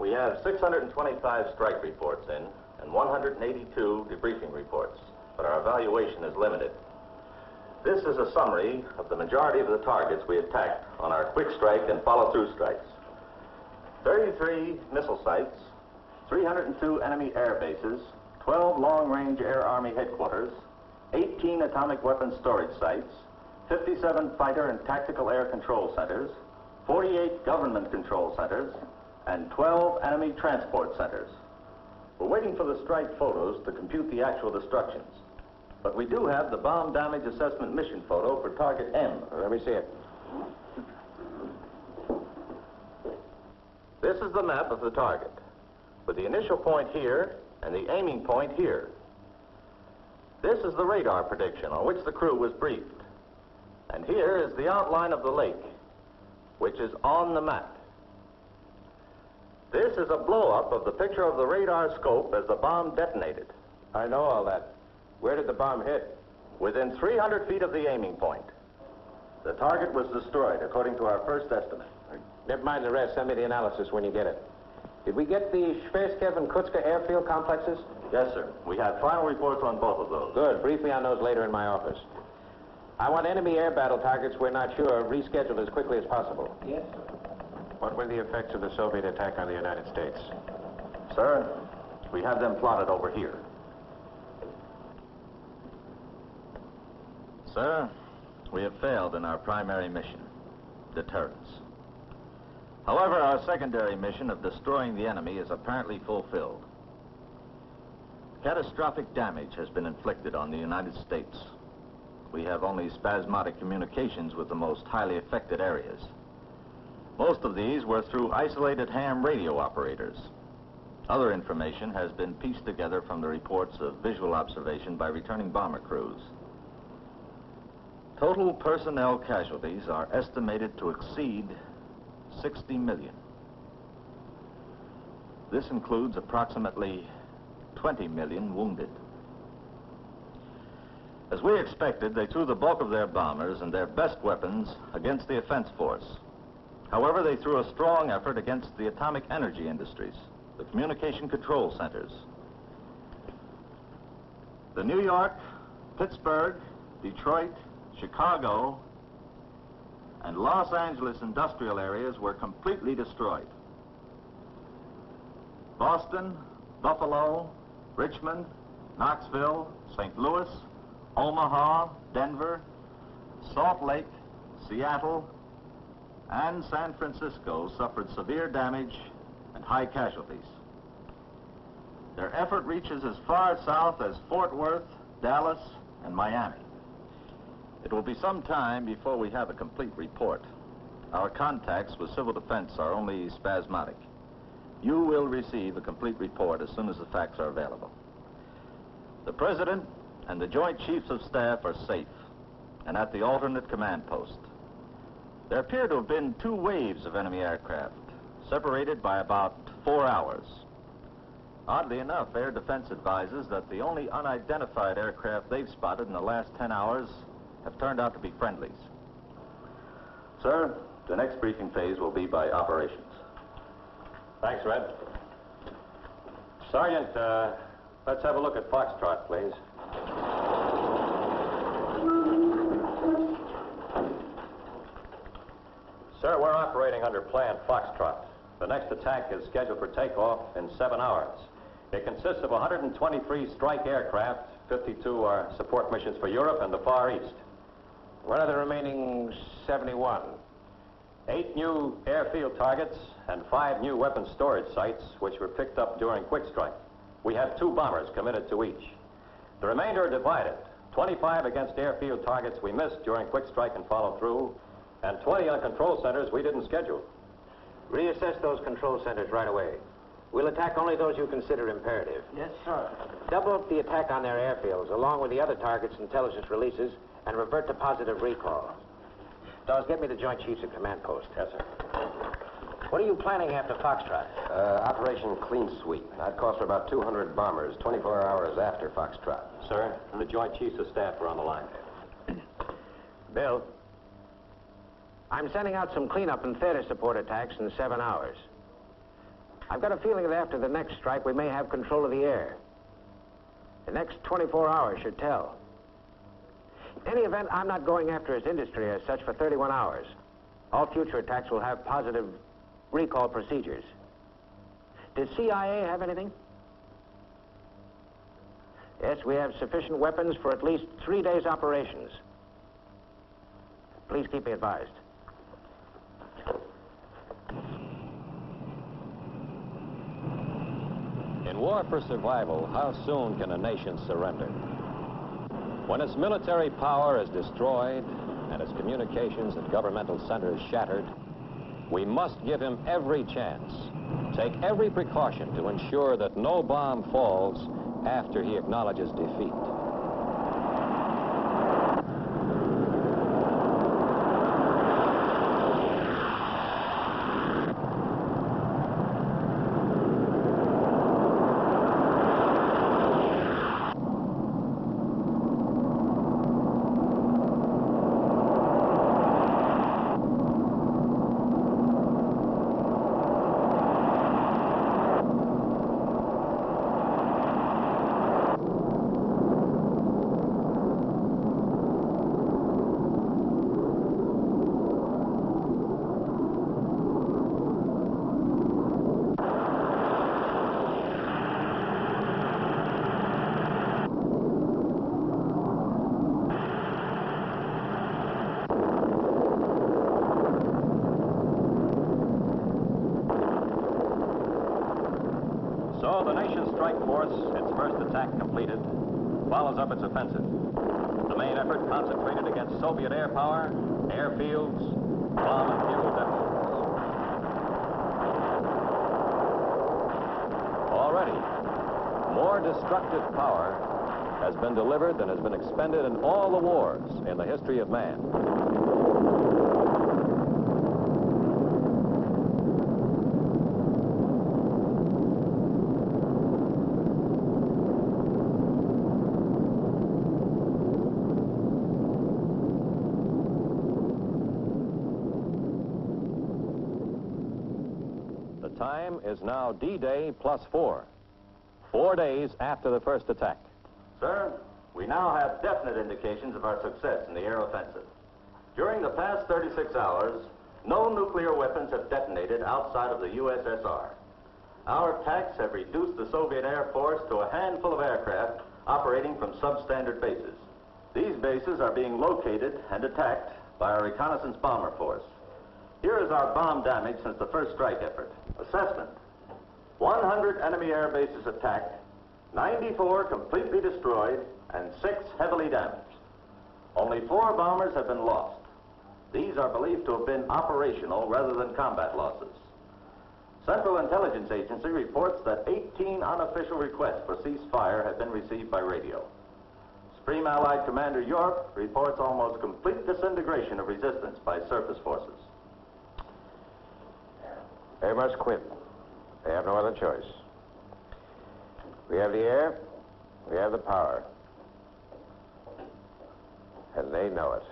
We have 625 strike reports in and 182 debriefing reports, but our evaluation is limited. This is a summary of the majority of the targets we attacked on our quick strike and follow-through strikes. 33 missile sites, 302 enemy air bases, 12 long-range Air Army headquarters, 18 atomic weapons storage sites, 57 fighter and tactical air control centers, 48 government control centers, and 12 enemy transport centers. We're waiting for the strike photos to compute the actual destructions. But we do have the bomb damage assessment mission photo for target M. Let me see it. This is the map of the target, with the initial point here and the aiming point here. This is the radar prediction on which the crew was briefed. And here is the outline of the lake, which is on the map. This is a blow-up of the picture of the radar scope as the bomb detonated. I know all that. Where did the bomb hit? Within 300 feet of the aiming point. The target was destroyed, according to our first estimate. Never mind the rest. Send me the analysis when you get it. Did we get the Shverskev and Kutska airfield complexes? Yes, sir. We have final reports on both of those. Good. Brief me on those later in my office. I want enemy air battle targets we're not sure of rescheduled as quickly as possible. Yes, sir. What were the effects of the Soviet attack on the United States? Sir, we have them plotted over here. Sir, we have failed in our primary mission, deterrence. However, our secondary mission of destroying the enemy is apparently fulfilled. Catastrophic damage has been inflicted on the United States. We have only spasmodic communications with the most highly affected areas. Most of these were through isolated ham radio operators. Other information has been pieced together from the reports of visual observation by returning bomber crews. Total personnel casualties are estimated to exceed 60 million. This includes approximately 20 million wounded. As we expected, they threw the bulk of their bombers and their best weapons against the offense force. However, they threw a strong effort against the atomic energy industries, the communication control centers. The New York, Pittsburgh, Detroit, Chicago, and Los Angeles industrial areas were completely destroyed. Boston, Buffalo, Richmond, Knoxville, St. Louis, Omaha, Denver, Salt Lake, Seattle, and San Francisco suffered severe damage and high casualties. Their effort reaches as far south as Fort Worth, Dallas, and Miami. It will be some time before we have a complete report. Our contacts with civil defense are only spasmodic. You will receive a complete report as soon as the facts are available. The President and the Joint Chiefs of Staff are safe and at the alternate command post. There appear to have been 2 waves of enemy aircraft, separated by about 4 hours. Oddly enough, Air Defense advises that the only unidentified aircraft they've spotted in the last 10 hours have turned out to be friendlies. Sir, the next briefing phase will be by operations. Thanks, Red. Sergeant, let's have a look at Foxtrot, please. Sir, we're operating under Plan Foxtrot. The next attack is scheduled for takeoff in 7 hours. It consists of 123 strike aircraft, 52 are support missions for Europe and the Far East. What are the remaining 71? 8 new airfield targets and 5 new weapons storage sites, which were picked up during quick strike. We have 2 bombers committed to each. The remainder are divided. 25 against airfield targets we missed during quick strike and follow through, and 20 on control centers we didn't schedule. Reassess those control centers right away. We'll attack only those you consider imperative. Yes, sir. Double up the attack on their airfields, along with the other targets' intelligence releases, and revert to positive recall. Dawes, get me the Joint Chiefs of Command Post. Yes, sir. What are you planning after Foxtrot? Operation Clean Sweep. That calls for about 200 bombers, 24 hours after Foxtrot. Sir, and the Joint Chiefs of Staff are on the line. Bill, I'm sending out some cleanup and theater support attacks in 7 hours. I've got a feeling that after the next strike, we may have control of the air. The next 24 hours should tell. In any event, I'm not going after his industry as such for 31 hours. All future attacks will have positive recall procedures. Does CIA have anything? Yes, we have sufficient weapons for at least 3 days' operations. Please keep me advised. In war for survival, how soon can a nation surrender? When its military power is destroyed and its communications and governmental centers shattered, we must give him every chance, take every precaution to ensure that no bomb falls after he acknowledges defeat. So the nation's strike force, its first attack completed, follows up its offensive. The main effort concentrated against Soviet air power, airfields, bomb and fuel depots. Already, more destructive power has been delivered than has been expended in all the wars in the history of man. The time is now D-Day plus 4. 4 days after the first attack. Sir, we now have definite indications of our success in the air offensive. During the past 36 hours, no nuclear weapons have detonated outside of the USSR. Our attacks have reduced the Soviet Air Force to a handful of aircraft operating from substandard bases. These bases are being located and attacked by our reconnaissance bomber force. Here is our bomb damage since the first strike effort. Assessment: 100 enemy air bases attacked, 94 completely destroyed, and 6 heavily damaged. Only 4 bombers have been lost. These are believed to have been operational rather than combat losses. Central Intelligence Agency reports that 18 unofficial requests for ceasefire have been received by radio. Supreme Allied Commander York reports almost complete disintegration of resistance by surface forces. They must quit. They have no other choice. We have the air, we have the power. And they know it.